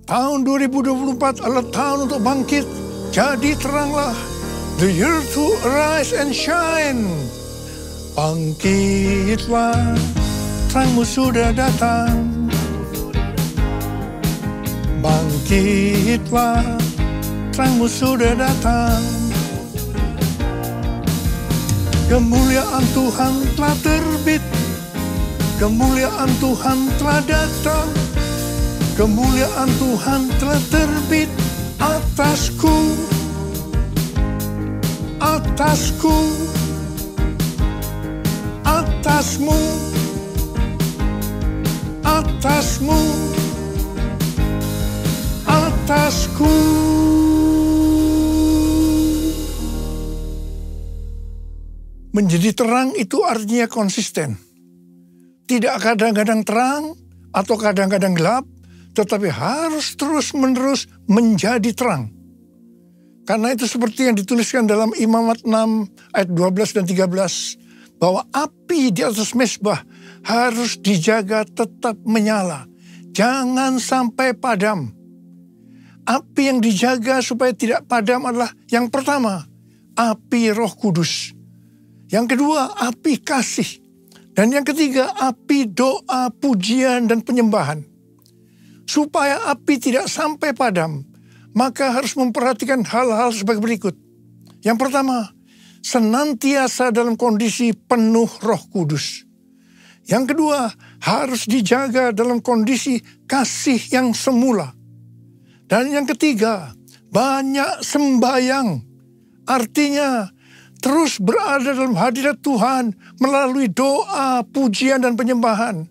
Tahun 2024 adalah tahun untuk bangkit. Jadi teranglah. The year to arise and shine. Bangkitlah, terangmu sudah datang. Bangkitlah, terangmu sudah datang. Kemuliaan Tuhan telah terbit. Kemuliaan Tuhan telah datang. Kemuliaan Tuhan telah terbit atasku. Atasku. Atasmu. Atasmu. Atasku. Menjadi terang itu artinya konsisten. Tidak kadang-kadang terang atau kadang-kadang gelap, tetapi harus terus-menerus menjadi terang. Karena itu seperti yang dituliskan dalam Imamat 6 ayat 12 dan 13, bahwa api di atas mezbah harus dijaga tetap menyala. Jangan sampai padam. Api yang dijaga supaya tidak padam adalah yang pertama, api Roh Kudus. Yang kedua, api kasih. Dan yang ketiga, api doa, pujian, dan penyembahan. Supaya api tidak sampai padam, maka harus memperhatikan hal-hal sebagai berikut. Yang pertama, senantiasa dalam kondisi penuh Roh Kudus. Yang kedua, harus dijaga dalam kondisi kasih yang semula. Dan yang ketiga, banyak sembahyang. Artinya, terus berada dalam hadirat Tuhan melalui doa, pujian, dan penyembahan.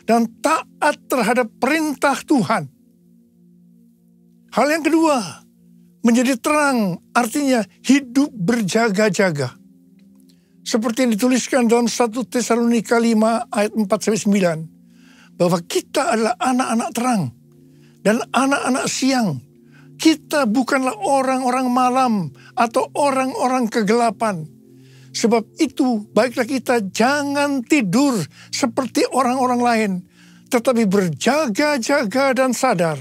Dan taat terhadap perintah Tuhan. Hal yang kedua, menjadi terang artinya hidup berjaga-jaga. Seperti yang dituliskan dalam 1 Tesalonika 5 ayat 4-9. Bahwa kita adalah anak-anak terang dan anak-anak siang. Kita bukanlah orang-orang malam atau orang-orang kegelapan. Sebab itu baiklah kita jangan tidur seperti orang-orang lain. Tetapi berjaga-jaga dan sadar.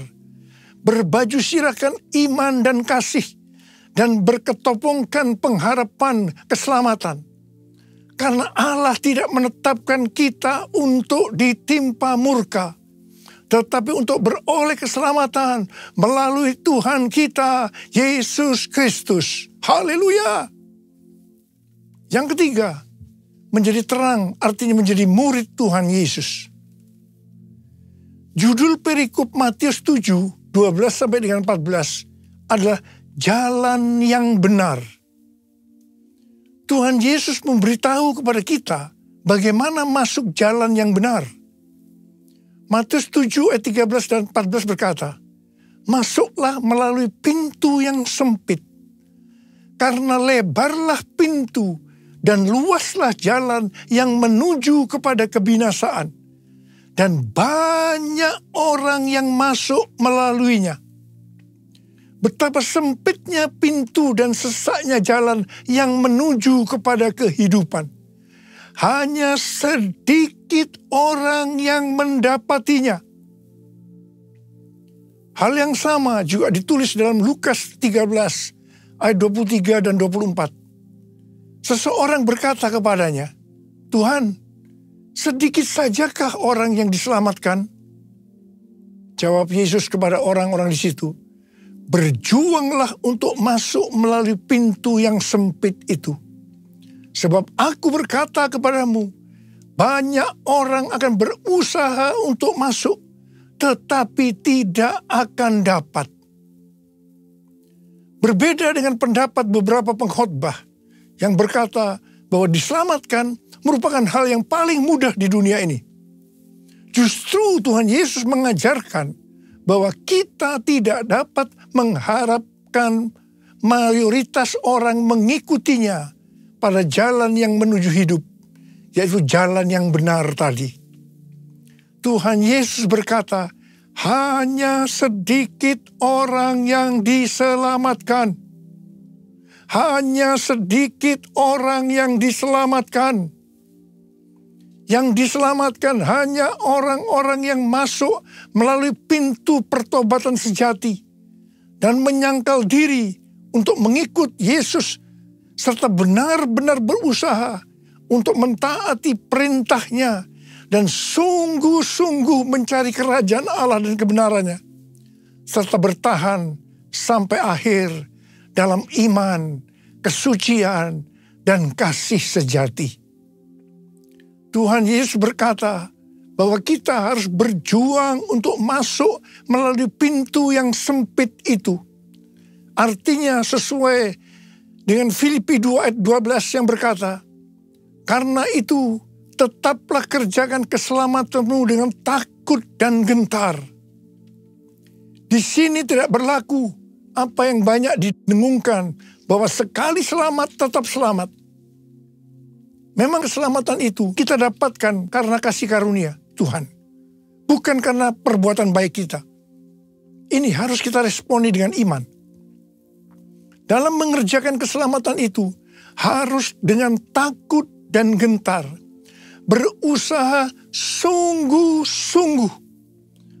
Berbaju sirahkan iman dan kasih. Dan berketopongkan pengharapan keselamatan. Karena Allah tidak menetapkan kita untuk ditimpa murka. Tetapi untuk beroleh keselamatan melalui Tuhan kita, Yesus Kristus. Haleluya. Yang ketiga, menjadi terang artinya menjadi murid Tuhan Yesus. Judul perikop Matius 7, 12 sampai dengan 14 adalah jalan yang benar. Tuhan Yesus memberitahu kepada kita bagaimana masuk jalan yang benar. Matius 7 ayat 13 dan 14 berkata, masuklah melalui pintu yang sempit. Karena lebarlah pintu dan luaslah jalan yang menuju kepada kebinasaan. Dan banyak orang yang masuk melaluinya. Betapa sempitnya pintu dan sesaknya jalan yang menuju kepada kehidupan. Hanya sedikit orang yang mendapatinya. Hal yang sama juga ditulis dalam Lukas 13 ayat 23 dan 24. Seseorang berkata kepadanya, Tuhan, sedikit sajakah orang yang diselamatkan? Jawab Yesus kepada orang-orang di situ, berjuanglah untuk masuk melalui pintu yang sempit itu. Sebab aku berkata kepadamu, banyak orang akan berusaha untuk masuk, tetapi tidak akan dapat. Berbeda dengan pendapat beberapa pengkhotbah yang berkata bahwa diselamatkan merupakan hal yang paling mudah di dunia ini. Justru Tuhan Yesus mengajarkan bahwa kita tidak dapat mengharapkan mayoritas orang mengikutinya pada jalan yang menuju hidup, yaitu jalan yang benar tadi. Tuhan Yesus berkata, hanya sedikit orang yang diselamatkan. Hanya sedikit orang yang diselamatkan. Yang diselamatkan hanya orang-orang yang masuk melalui pintu pertobatan sejati dan menyangkal diri untuk mengikut Yesus serta benar-benar berusaha untuk mentaati perintahnya dan sungguh-sungguh mencari kerajaan Allah dan kebenarannya, serta bertahan sampai akhir dalam iman, kesucian, dan kasih sejati. Tuhan Yesus berkata bahwa kita harus berjuang untuk masuk melalui pintu yang sempit itu. Artinya sesuai dengan Filipi 2 ayat 12 yang berkata, karena itu tetaplah kerjakan keselamatanmu dengan takut dan gentar. Di sini tidak berlaku apa yang banyak didengungkan, bahwa sekali selamat tetap selamat. Memang keselamatan itu kita dapatkan karena kasih karunia Tuhan, bukan karena perbuatan baik kita. Ini harus kita responi dengan iman. Dalam mengerjakan keselamatan itu harus dengan takut dan gentar, berusaha sungguh-sungguh.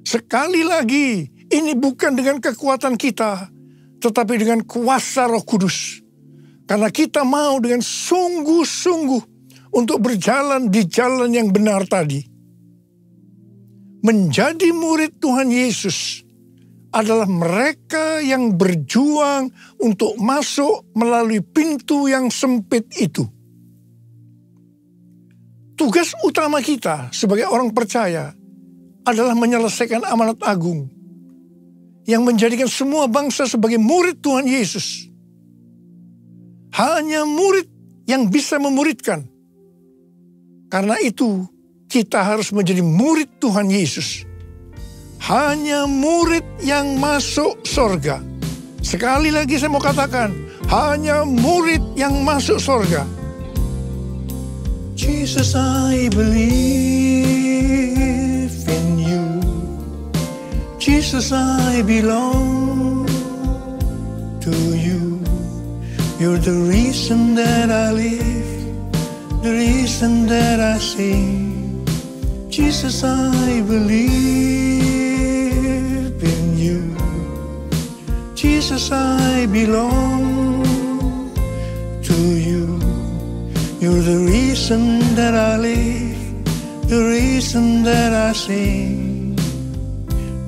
Sekali lagi, ini bukan dengan kekuatan kita, tetapi dengan kuasa Roh Kudus. Karena kita mau dengan sungguh-sungguh untuk berjalan di jalan yang benar tadi. Menjadi murid Tuhan Yesus adalah mereka yang berjuang untuk masuk melalui pintu yang sempit itu. Tugas utama kita sebagai orang percaya adalah menyelesaikan amanat agung yang menjadikan semua bangsa sebagai murid Tuhan Yesus. Hanya murid yang bisa memuridkan. Karena itu, kita harus menjadi murid Tuhan Yesus. Hanya murid yang masuk surga. Sekali lagi saya mau katakan, hanya murid yang masuk surga. Jesus, I believe in you. Jesus, I belong to you. You're the reason that I live, the reason that I sing. Jesus, I believe in you. Jesus, I belong to you. You're the reason that I live, the reason that I sing.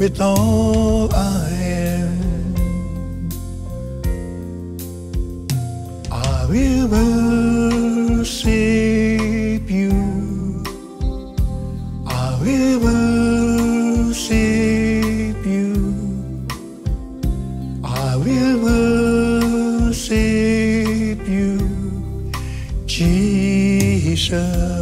With all I am, I will worship you. I will worship you. I will worship you, Jesus.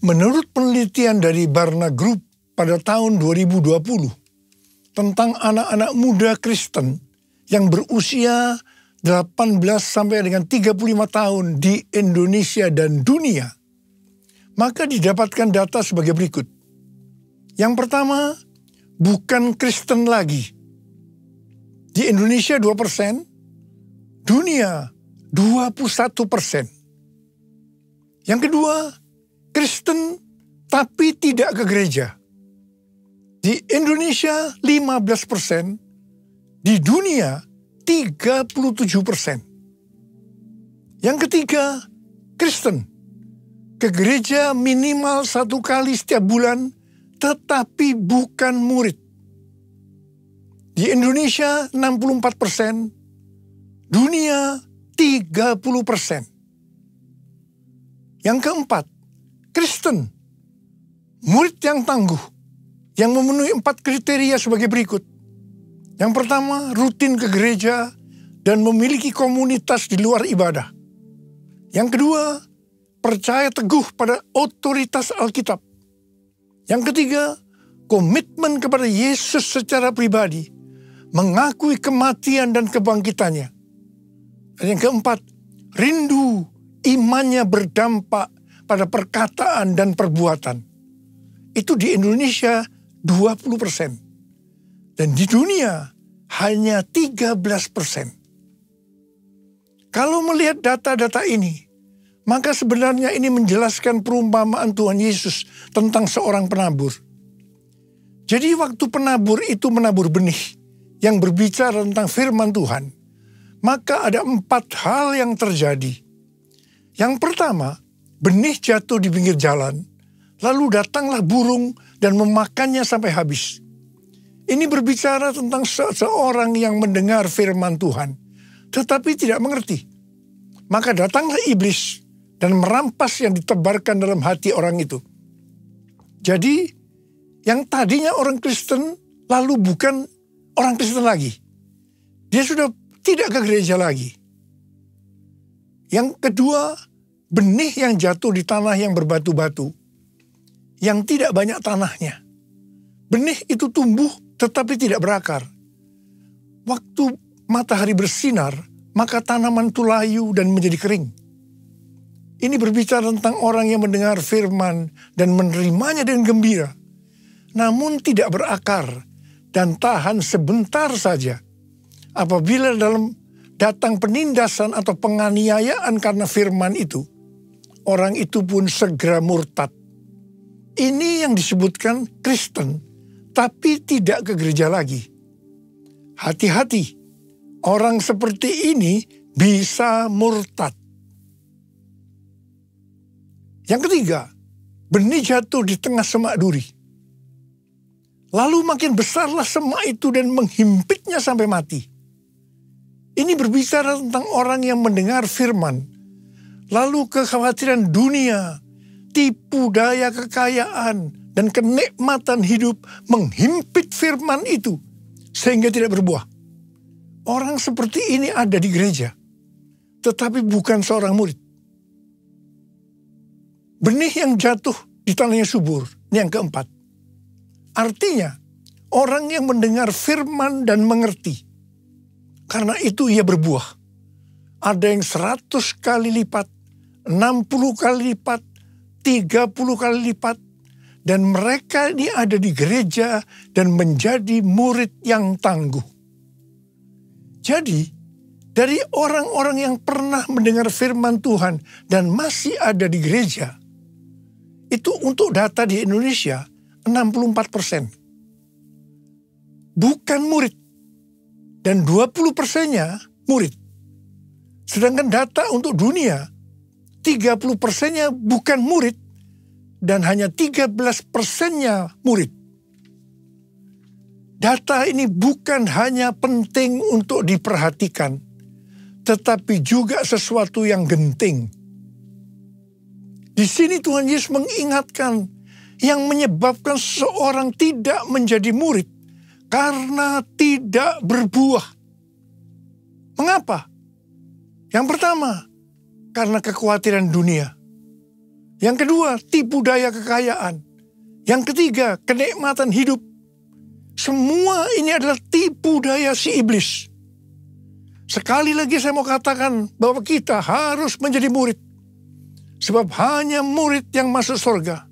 Menurut penelitian dari Barna Group pada tahun 2020 tentang anak-anak muda Kristen yang berusia 18 sampai dengan 35 tahun di Indonesia dan dunia, maka didapatkan data sebagai berikut. Yang pertama, bukan Kristen lagi. Di Indonesia 2%, dunia 21%. Yang kedua, Kristen tapi tidak ke gereja. Di Indonesia 15%, di dunia 37%. Yang ketiga, Kristen ke gereja minimal 1 kali setiap bulan, tetapi bukan murid. Di Indonesia 64%, dunia 30%. Yang keempat, Kristen, murid yang tangguh, yang memenuhi 4 kriteria sebagai berikut. Yang pertama, rutin ke gereja dan memiliki komunitas di luar ibadah. Yang kedua, percaya teguh pada otoritas Alkitab. Yang ketiga, komitmen kepada Yesus secara pribadi, mengakui kematian dan kebangkitannya. Dan yang keempat, rindu imannya berdampak pada perkataan dan perbuatan. Itu di Indonesia 20%. Dan di dunia hanya 13%. Kalau melihat data-data ini, maka sebenarnya ini menjelaskan perumpamaan Tuhan Yesus tentang seorang penabur. Jadi waktu penabur itu menabur benih yang berbicara tentang firman Tuhan, maka ada 4 hal yang terjadi. Yang pertama, benih jatuh di pinggir jalan, lalu datanglah burung dan memakannya sampai habis. Ini berbicara tentang seseorang yang mendengar firman Tuhan, tetapi tidak mengerti. Maka datanglah iblis dan merampas yang ditebarkan dalam hati orang itu. Jadi, yang tadinya orang Kristen, lalu bukan orang Kristen lagi. Dia sudah tidak ke gereja lagi. Yang kedua, benih yang jatuh di tanah yang berbatu-batu, yang tidak banyak tanahnya. Benih itu tumbuh tetapi tidak berakar. Waktu matahari bersinar, maka tanaman itu layu dan menjadi kering. Ini berbicara tentang orang yang mendengar firman dan menerimanya dengan gembira, namun tidak berakar dan tahan sebentar saja. Apabila datang penindasan atau penganiayaan karena firman itu, orang itu pun segera murtad. Ini yang disebutkan Kristen, tapi tidak ke gereja lagi. Hati-hati, orang seperti ini bisa murtad. Yang ketiga, benih jatuh di tengah semak duri. Lalu makin besarlah semak itu dan menghimpitnya sampai mati. Ini berbicara tentang orang yang mendengar firman, lalu kekhawatiran dunia, tipu daya kekayaan, dan kenikmatan hidup menghimpit firman itu sehingga tidak berbuah. Orang seperti ini ada di gereja, tetapi bukan seorang murid. Benih yang jatuh di tanah yang subur, ini yang keempat. Artinya, orang yang mendengar firman dan mengerti, karena itu ia berbuah. Ada yang 100 kali lipat, 60 kali lipat, 30 kali lipat. Dan mereka ini ada di gereja dan menjadi murid yang tangguh. Jadi, dari orang-orang yang pernah mendengar firman Tuhan dan masih ada di gereja, itu untuk data di Indonesia 64%. Bukan murid. Dan 20%-nya murid. Sedangkan data untuk dunia, 30%-nya bukan murid. Dan hanya 13%-nya murid. Data ini bukan hanya penting untuk diperhatikan, tetapi juga sesuatu yang genting. Di sini Tuhan Yesus mengingatkan yang menyebabkan seseorang tidak menjadi murid karena tidak berbuah. Mengapa? Yang pertama, karena kekhawatiran dunia. Yang kedua, tipu daya kekayaan. Yang ketiga, kenikmatan hidup. Semua ini adalah tipu daya si iblis. Sekali lagi saya mau katakan bahwa kita harus menjadi murid. Sebab hanya murid yang masuk surga.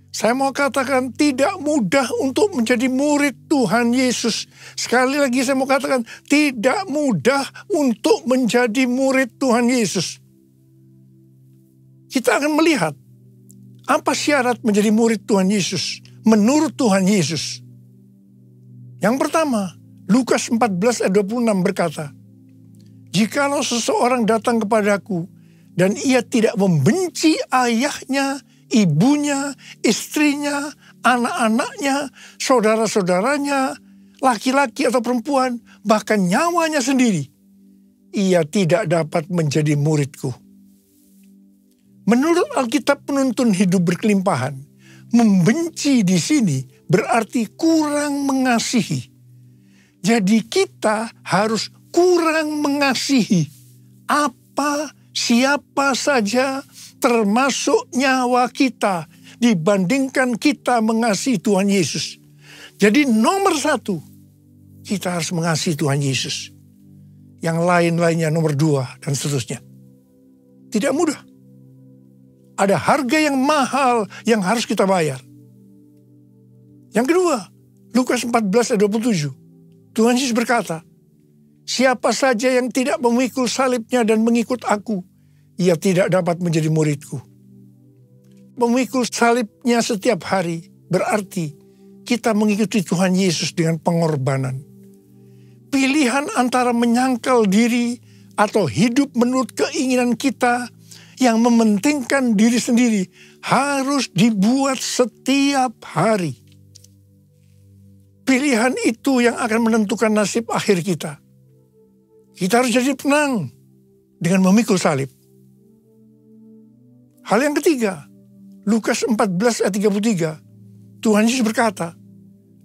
Saya mau katakan tidak mudah untuk menjadi murid Tuhan Yesus. Sekali lagi saya mau katakan tidak mudah untuk menjadi murid Tuhan Yesus. Kita akan melihat apa syarat menjadi murid Tuhan Yesus menurut Tuhan Yesus. Yang pertama, Lukas 14 ayat 26 berkata, "Jikalau seseorang datang kepadaku dan ia tidak membenci ayahnya, ibunya, istrinya, anak-anaknya, saudara-saudaranya, laki-laki atau perempuan, bahkan nyawanya sendiri, ia tidak dapat menjadi muridku." Menurut Alkitab penuntun hidup berkelimpahan, membenci di sini berarti kurang mengasihi. Jadi kita harus kurang mengasihi siapa saja termasuk nyawa kita dibandingkan kita mengasihi Tuhan Yesus. Jadi nomor 1, kita harus mengasihi Tuhan Yesus. Yang lain-lainnya nomor 2 dan seterusnya. Tidak mudah. Ada harga yang mahal yang harus kita bayar. Yang kedua, Lukas 14 ayat 27. Tuhan Yesus berkata, siapa saja yang tidak memikul salibnya dan mengikut aku, ia tidak dapat menjadi muridku. Memikul salibnya setiap hari berarti kita mengikuti Tuhan Yesus dengan pengorbanan. Pilihan antara menyangkal diri atau hidup menurut keinginan kita yang mementingkan diri sendiri harus dibuat setiap hari. Pilihan itu yang akan menentukan nasib akhir kita. Kita harus jadi tenang dengan memikul salib. Hal yang ketiga, Lukas 14 ayat 33, Tuhan Yesus berkata,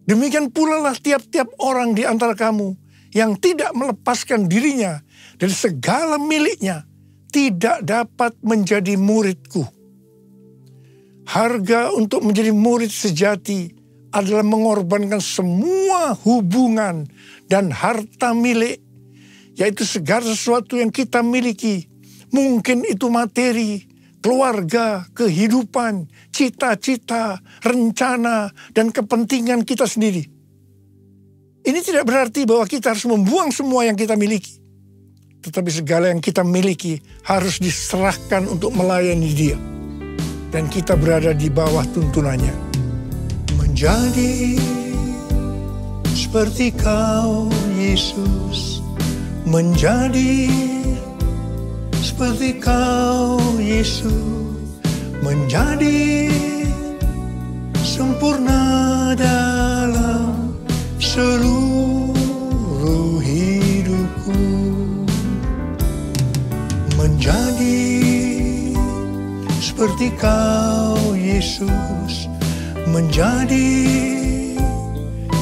demikian pula lah tiap-tiap orang di antara kamu yang tidak melepaskan dirinya dari segala miliknya, tidak dapat menjadi muridku. Harga untuk menjadi murid sejati adalah mengorbankan semua hubungan dan harta milik, yaitu segala sesuatu yang kita miliki. Mungkin itu materi, keluarga, kehidupan, cita-cita, rencana, dan kepentingan kita sendiri. Ini tidak berarti bahwa kita harus membuang semua yang kita miliki. Tetapi segala yang kita miliki harus diserahkan untuk melayani Dia. Dan kita berada di bawah tuntunannya. Menjadi seperti Kau, Yesus. Menjadi seperti Kau, Yesus. Menjadi sempurna dalam seluruh hidupku. Menjadi seperti Kau, Yesus. Menjadi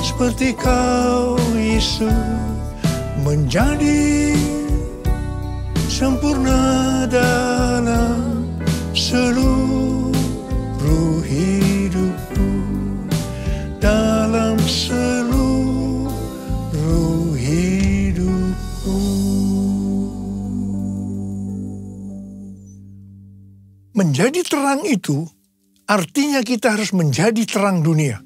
seperti Kau, Yesus. Menjadi sempurna dalam seluruh hidupku. Dalam seluruh hidupku. Menjadi terang itu artinya kita harus menjadi terang dunia.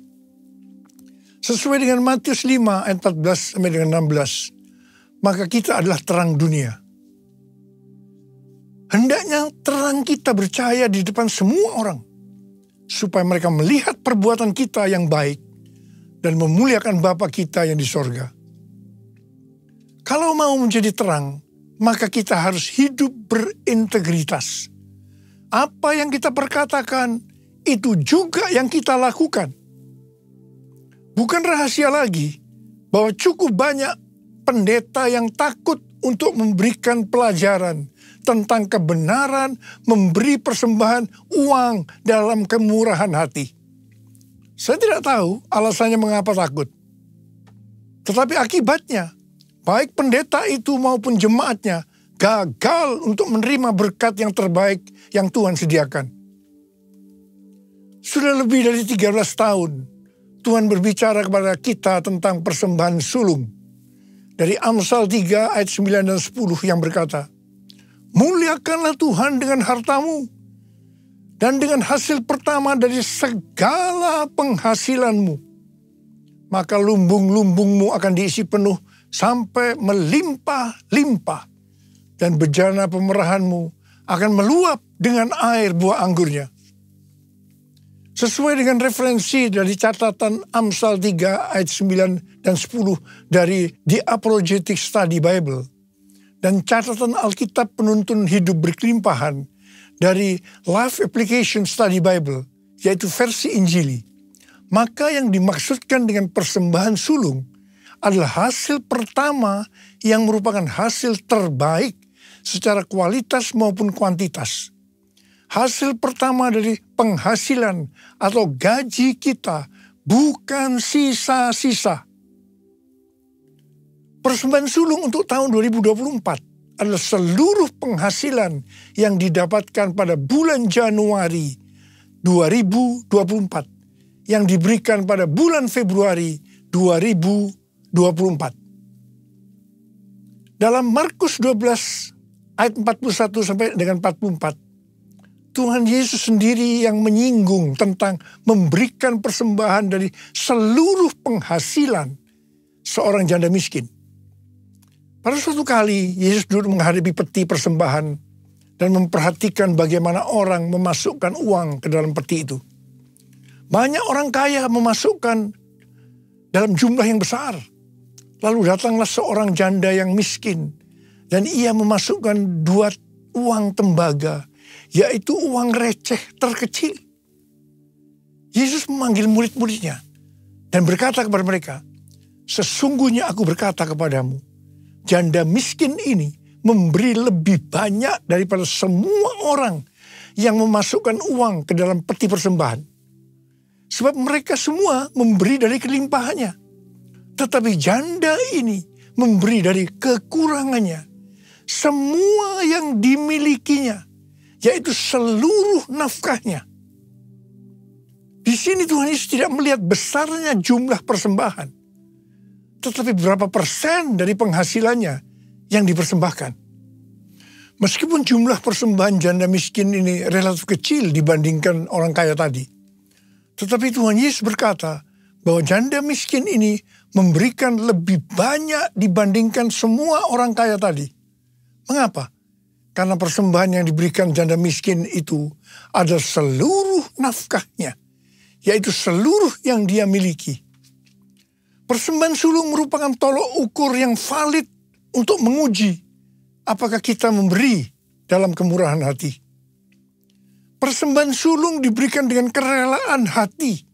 Sesuai dengan Matius 5 ayat 14 sampai dengan 16. Maka kita adalah terang dunia. Hendaknya terang kita bercahaya di depan semua orang. Supaya mereka melihat perbuatan kita yang baik. Dan memuliakan Bapa kita yang di sorga. Kalau mau menjadi terang, maka kita harus hidup berintegritas. Apa yang kita perkatakan, itu juga yang kita lakukan. Bukan rahasia lagi bahwa cukup banyak pendeta yang takut untuk memberikan pelajaran tentang kebenaran memberi persembahan uang dalam kemurahan hati. Saya tidak tahu alasannya mengapa takut. Tetapi akibatnya, baik pendeta itu maupun jemaatnya gagal untuk menerima berkat yang terbaik yang Tuhan sediakan. Sudah lebih dari 13 tahun, Tuhan berbicara kepada kita tentang persembahan sulung. Dari Amsal 3 ayat 9 dan 10 yang berkata, muliakanlah Tuhan dengan hartamu, dan dengan hasil pertama dari segala penghasilanmu. Maka lumbung-lumbungmu akan diisi penuh sampai melimpah-limpah, dan bejana pemerahanmu akan meluap dengan air buah anggurnya. Sesuai dengan referensi dari catatan Amsal 3 ayat 9 dan 10 dari The Apologetic Study Bible, dan catatan Alkitab Penuntun Hidup Berkelimpahan dari Life Application Study Bible, yaitu versi Injili. Maka yang dimaksudkan dengan persembahan sulung adalah hasil pertama yang merupakan hasil terbaik secara kualitas maupun kuantitas. Hasil pertama dari penghasilan atau gaji kita, bukan sisa-sisa. Persembahan sulung untuk tahun 2024 adalah seluruh penghasilan yang didapatkan pada bulan Januari 2024 yang diberikan pada bulan Februari 2024. Dalam Markus 12 ayat 41 sampai dengan 44, Tuhan Yesus sendiri yang menyinggung tentang memberikan persembahan dari seluruh penghasilan seorang janda miskin. Pada suatu kali Yesus duduk menghadapi peti persembahan dan memperhatikan bagaimana orang memasukkan uang ke dalam peti itu. Banyak orang kaya memasukkan dalam jumlah yang besar. Lalu datanglah seorang janda yang miskin dan ia memasukkan 2 uang tembaga, yaitu uang receh terkecil. Yesus memanggil murid-muridnya dan berkata kepada mereka, "Sesungguhnya aku berkata kepadamu, janda miskin ini memberi lebih banyak daripada semua orang yang memasukkan uang ke dalam peti persembahan. Sebab mereka semua memberi dari kelimpahannya. Tetapi janda ini memberi dari kekurangannya, semua yang dimilikinya, yaitu seluruh nafkahnya." Di sini Tuhan Yesus tidak melihat besarnya jumlah persembahan, tetapi berapa persen dari penghasilannya yang dipersembahkan. Meskipun jumlah persembahan janda miskin ini relatif kecil dibandingkan orang kaya tadi, tetapi Tuhan Yesus berkata bahwa janda miskin ini memberikan lebih banyak dibandingkan semua orang kaya tadi. Mengapa? Karena persembahan yang diberikan janda miskin itu adalah seluruh nafkahnya, yaitu seluruh yang dia miliki. Persembahan sulung merupakan tolok ukur yang valid untuk menguji apakah kita memberi dalam kemurahan hati. Persembahan sulung diberikan dengan kerelaan hati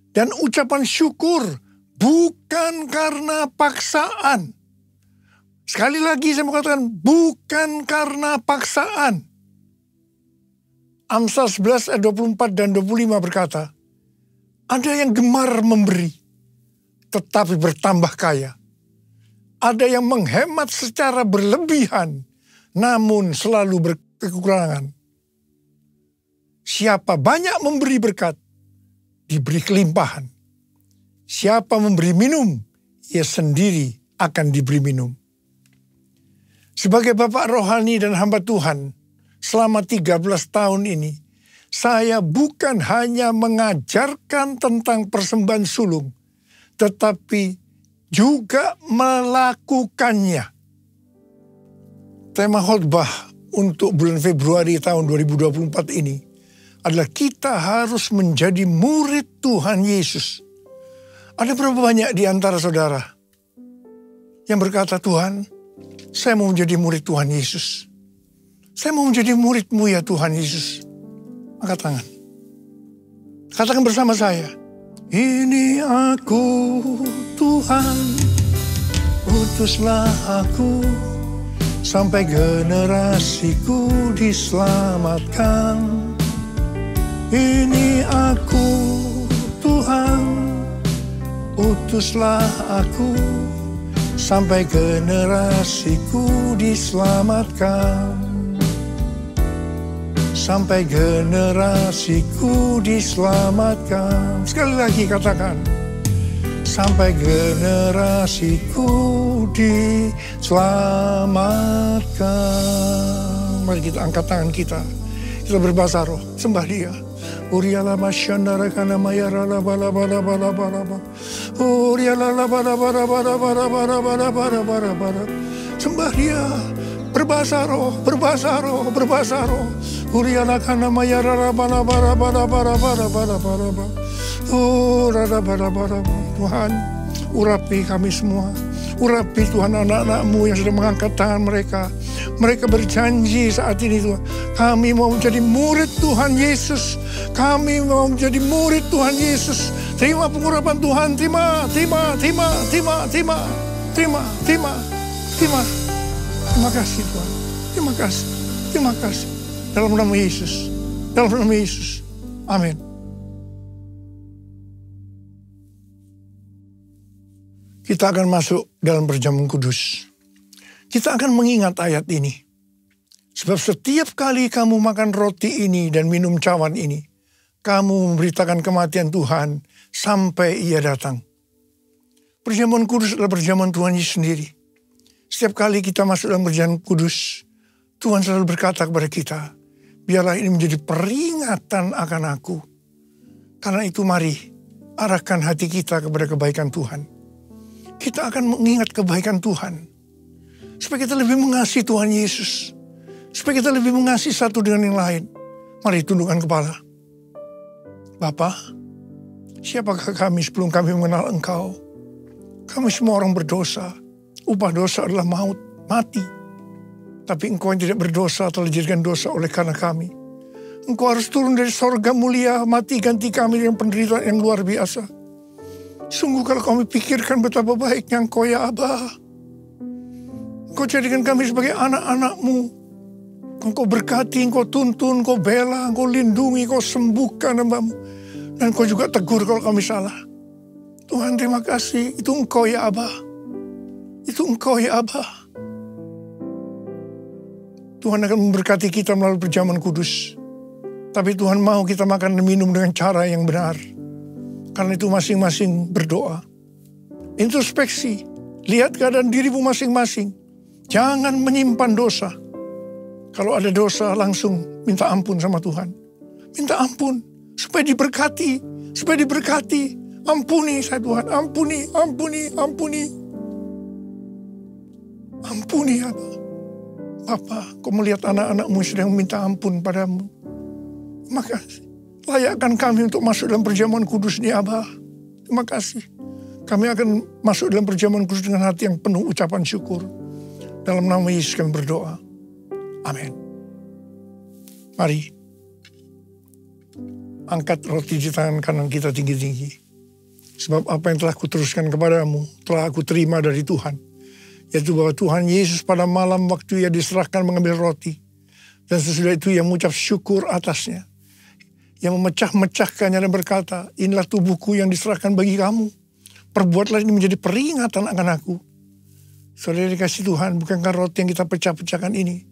dan ucapan syukur, bukan karena paksaan. Sekali lagi saya mau katakan, bukan karena paksaan. Amsal 11 ayat 24 dan 25 berkata, "Ada yang gemar memberi, tetapi bertambah kaya. Ada yang menghemat secara berlebihan, namun selalu berkekurangan. Siapa banyak memberi berkat, diberi kelimpahan. Siapa memberi minum, ia sendiri akan diberi minum." Sebagai bapak rohani dan hamba Tuhan, selama 13 tahun ini, saya bukan hanya mengajarkan tentang persembahan sulung, tetapi juga melakukannya. Tema khotbah untuk bulan Februari tahun 2024 ini adalah kita harus menjadi murid Tuhan Yesus. Ada berapa banyak di antara saudara yang berkata, "Tuhan, saya mau menjadi murid Tuhan Yesus. Saya mau menjadi murid-Mu ya Tuhan Yesus." Angkat tangan. Katakan bersama saya, "Ini aku Tuhan, utuslah aku, sampai generasiku diselamatkan. Ini aku Tuhan, utuslah aku, sampai generasiku diselamatkan. Sampai generasiku diselamatkan." Sekali lagi katakan, sampai generasiku diselamatkan. Mari kita angkat tangan kita. Kita berbahasa roh, sembah Dia. Uriala masyandara kana mayarala bala bala bala bala bala. Uriala bala bala bala bala bala bala bala bala bala. Sembah Dia. Berbahasa roh, berbahasa roh, berbahasa roh. Uriala kana mayarala bala bala bala bala bala bala bala bala. Rada bala bala. Tuhan, urapi kami semua. Urapi Tuhan anak-anak-Mu yang sudah mengangkat tangan mereka. Mereka berjanji saat ini Tuhan, kami mau menjadi murid Tuhan Yesus. Kami mau menjadi murid Tuhan Yesus. Terima pengurapan Tuhan, terima. Terima kasih Tuhan. Terima kasih. Dalam nama Yesus. Dalam nama Yesus. Amin. Kita akan masuk dalam perjamuan kudus. Kita akan mengingat ayat ini. Sebab setiap kali kamu makan roti ini dan minum cawan ini, kamu memberitakan kematian Tuhan sampai Ia datang. Perjamuan kudus adalah perjamuan Tuhan Yesus sendiri. Setiap kali kita masuk dalam perjamuan kudus, Tuhan selalu berkata kepada kita, biarlah ini menjadi peringatan akan aku. Karena itu mari arahkan hati kita kepada kebaikan Tuhan. Kita akan mengingat kebaikan Tuhan. Supaya kita lebih mengasihi Tuhan Yesus. Supaya kita lebih mengasihi satu dengan yang lain. Mari tundukkan kepala. Bapa, siapakah kami sebelum kami mengenal Engkau? Kami semua orang berdosa. Upah dosa adalah maut, mati. Tapi Engkau yang tidak berdosa telah dijadikan dosa oleh karena kami. Engkau harus turun dari sorga mulia, mati ganti kami dengan penderitaan yang luar biasa. Sungguh kalau kami pikirkan betapa baiknya Engkau ya Aba. Engkau jadikan kami sebagai anak-anak-Mu. Engkau berkati, Engkau tuntun, Engkau bela, Engkau lindungi, Engkau sembuhkan hamba-Mu. Dan Engkau juga tegur kalau kami salah. Tuhan terima kasih, itu Engkau ya Aba. Itu Engkau ya Aba. Tuhan akan memberkati kita melalui perjamuan kudus. Tapi Tuhan mau kita makan dan minum dengan cara yang benar. Karena itu masing-masing berdoa. Introspeksi. Lihat keadaan dirimu masing-masing. Jangan menyimpan dosa. Kalau ada dosa langsung minta ampun sama Tuhan. Minta ampun. Supaya diberkati. Supaya diberkati. Ampuni saya Tuhan. Ampuni, ampuni, ampuni. Ampuni apa? Bapa, Kau melihat anak-anak-Mu sedang meminta ampun padamu. Maka layakkan kami untuk masuk dalam perjamuan kudus ini, Abah. Terima kasih. Kami akan masuk dalam perjamuan kudus dengan hati yang penuh ucapan syukur. Dalam nama Yesus kami berdoa. Amin. Mari. Angkat roti di tangan kanan kita tinggi-tinggi. Sebab apa yang telah kuteruskan kepadamu, telah aku terima dari Tuhan. Yaitu bahwa Tuhan Yesus pada malam waktu Ia diserahkan mengambil roti. Dan sesudah itu Ia mengucap syukur atasnya. Yang memecah-mecahkannya dan berkata, inilah tubuhku yang diserahkan bagi kamu. Perbuatlah ini menjadi peringatan akan aku. Saudara dikasih Tuhan, bukankah roti yang kita pecah-pecahkan ini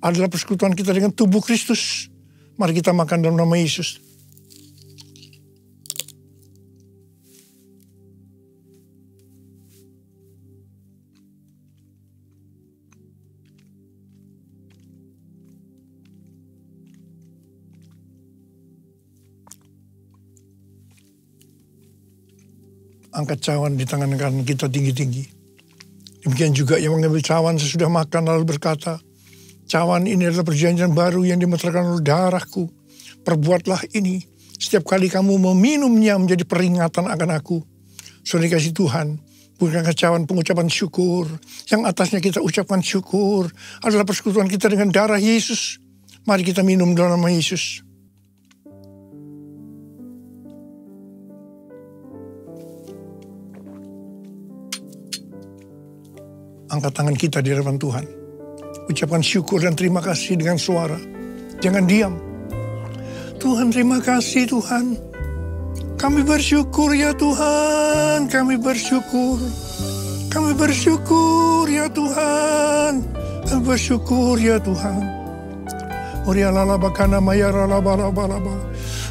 adalah persekutuan kita dengan tubuh Kristus. Mari kita makan dalam nama Yesus. Angkat cawan di tangan kanan kita tinggi-tinggi. Demikian juga yang mengambil cawan sesudah makan lalu berkata, cawan ini adalah perjanjian baru yang dimeterkan oleh darahku. Perbuatlah ini setiap kali kamu meminumnya menjadi peringatan akan aku. Saudara kasih Tuhan, bukankah cawan pengucapan syukur, yang atasnya kita ucapkan syukur, adalah persekutuan kita dengan darah Yesus. Mari kita minum dalam nama Yesus. Angkat tangan kita di hadapan Tuhan. Ucapkan syukur dan terima kasih dengan suara. Jangan diam. Tuhan terima kasih Tuhan. Kami bersyukur ya Tuhan. Kami bersyukur. Kami bersyukur ya Tuhan. Kami bersyukur ya Tuhan.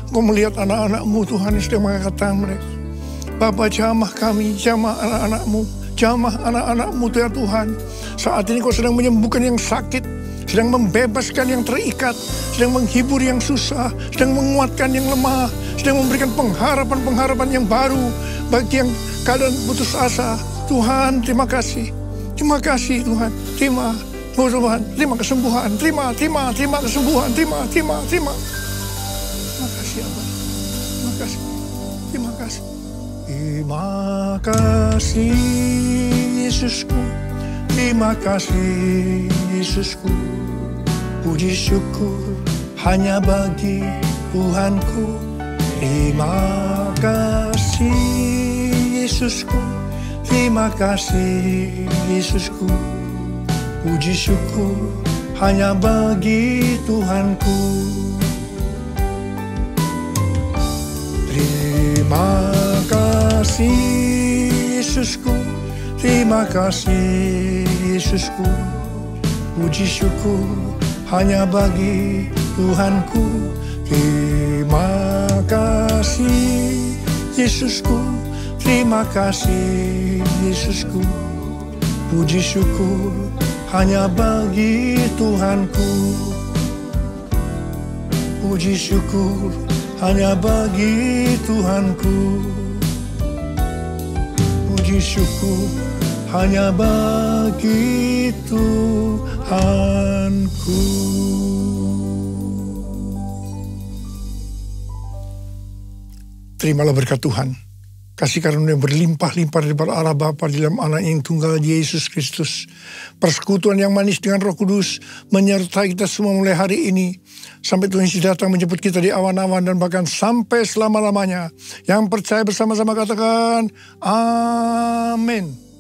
Kau melihat anak-anak-Mu Tuhan yang sedang mengangkat tangan mereka. Bapa jamah kami, jamah anak-anak-Mu. Jamah anak-anak-Mu ya Tuhan. Saat ini Kau sedang menyembuhkan yang sakit, sedang membebaskan yang terikat, sedang menghibur yang susah, sedang menguatkan yang lemah, sedang memberikan pengharapan-pengharapan yang baru bagi yang keadaan putus asa. Tuhan, terima kasih. Terima kasih Tuhan. Terima Tuhan, terima kesembuhan, terima kesembuhan, terima. Terima kasih Abah. Terima kasih. Terima kasih. Terima kasih Yesusku, terima kasih Yesusku. Puji syukur hanya bagi Tuhanku. Terima kasih Yesusku, terima kasih Yesusku. Puji syukur hanya bagi Tuhanku. Terima kasih Yesusku, terima kasih Yesusku. Puji syukur hanya bagi Tuhanku. Terima kasih Yesusku, terima kasih Yesusku. Puji syukur hanya bagi Tuhanku. Puji syukur hanya bagi Tuhanku. Puji syukur hanya bagi Tuhanku. Terimalah berkat Tuhan. Kasih karunia berlimpah-limpah daripada Allah Bapa di dalam Anak yang tunggal Yesus Kristus. Persekutuan yang manis dengan Roh Kudus menyertai kita semua mulai hari ini. Sampai Tuhan Yesus datang menjemput kita di awan-awan dan bahkan sampai selama-lamanya. Yang percaya bersama-sama katakan, amin.